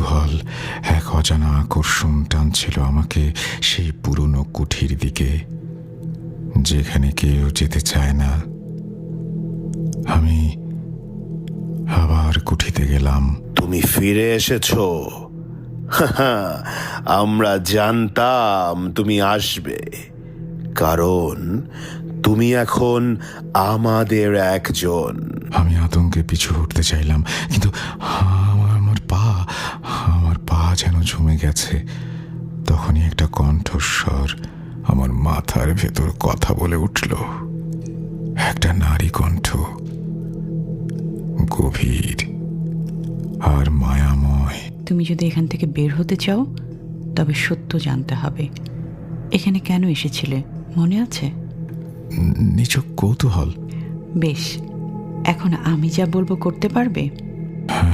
কৌতূহল, এক অজানা আকর্ষণ টানছিল আমাকে সেই পুরনো কুঠির দিকে, যেখানে কেউ যেতে চায় না। আমি আবার কুঠিতে গেলাম। তুমি ফিরে এসেছো। আমরা জানতাম তুমি আসবে, কারণ তুমি এখন আমাদের একজন। আমি আতঙ্কে পিছু হটতে চাইলাম, কিন্তু আমার পা যেন জমে গেছে। তখনই একটা কণ্ঠস্বর আমার মাথার ভেতর কথা বলে উঠল। একটা নারী কণ্ঠ, গভীর আর মায়াময়। তুমি যদি এখান থেকে বের হতে চাও, তবে সত্য জানতে হবে। এখানে কেন এসেছিলে মনে আছে? নিছক কৌতূহল। বেশ, এখন আমি যা বলবো করতে পারবে?